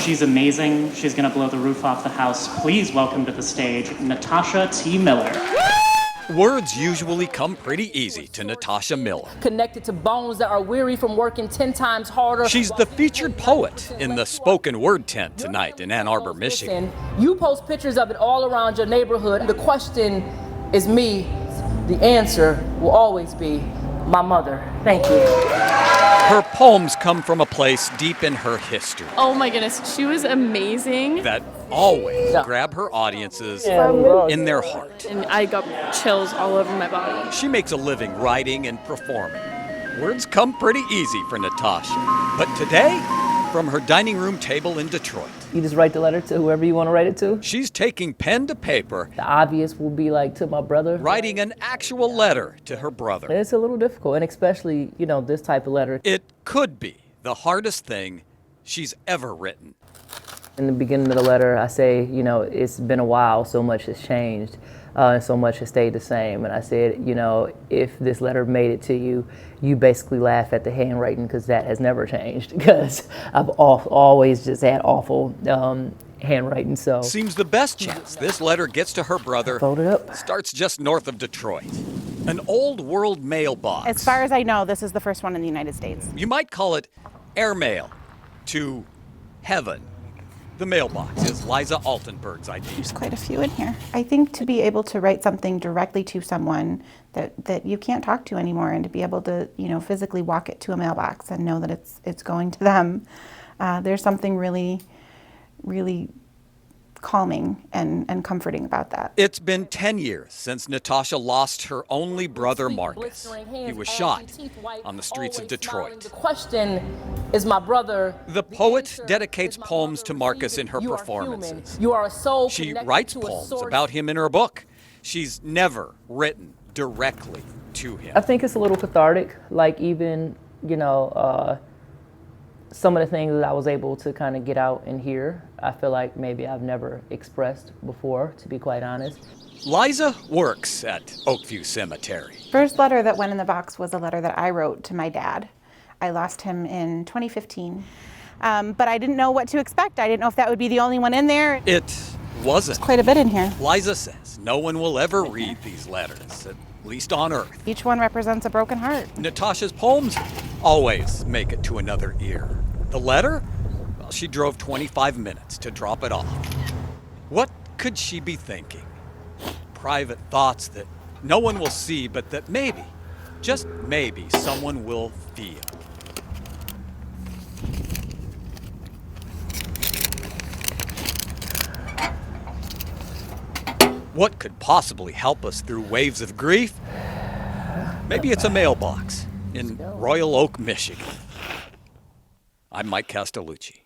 She's amazing. She's going to blow the roof off the house. Please welcome to the stage, Natasha T. Miller. Words usually come pretty easy to Natasha Miller. Connected to bones that are weary from working 10 times harder. She's the featured poet in the spoken word tent tonight in Ann Arbor, Michigan. You post pictures of it all around your neighborhood. The question is me. The answer will always be my mother. Thank you. Her poems come from a place deep in her history. Oh my goodness, she was amazing. That always grab her audiences in their heart. And I got chills all over my body. She makes a living writing and performing. Words come pretty easy for Natasha. But today, from her dining room table in Detroit, You just write the letter to whoever you want to write it to. she's taking pen to paper, The obvious will be like to my brother. writing an actual letter to her brother. It's a little difficult, and especially, this type of letter. It could be the hardest thing she's ever written. In the beginning of the letter, I say, it's been a while, so much has changed, and so much has stayed the same. And I said, if this letter made it to you, you basically laugh at the handwriting because that has never changed because I've always just had awful handwriting. So Seems the best chance this letter gets to her brother fold it up. starts just north of Detroit. An old world mailbox. As far as I know, this is the first one in the United States. You might call it airmail to heaven. The mailbox is Liza Altenberg's idea. There's quite a few in here. I think to be able to write something directly to someone that you can't talk to anymore, and to be able to, physically walk it to a mailbox and know that it's going to them, there's something really, really calming and comforting about that. It's been 10 years since Natasha lost her only brother, Marcus. He was shot on the streets of Detroit. The question is my brother. The poet dedicates poems to Marcus in her performances. You are a soul. She writes poems about him in her book. She's never written directly to him. I think it's a little cathartic, like even, some of the things that I was able to kind of get out and hear, I feel like maybe I've never expressed before, to be quite honest. Liza works at Oakview Cemetery. First letter that went in the box was a letter that I wrote to my dad. I lost him in 2015, but I didn't know what to expect. I didn't know if that would be the only one in there. It wasn't. Quite a bit in here. Liza says no one will ever read these letters, at least on Earth. Each one represents a broken heart. Natasha's poems always make it to another ear. The letter? Well, she drove 25 minutes to drop it off. What could she be thinking? Private thoughts that no one will see, but that maybe, just maybe, someone will feel. What could possibly help us through waves of grief? Maybe it's a mailbox in Royal Oak, Michigan. I'm Mike Castellucci.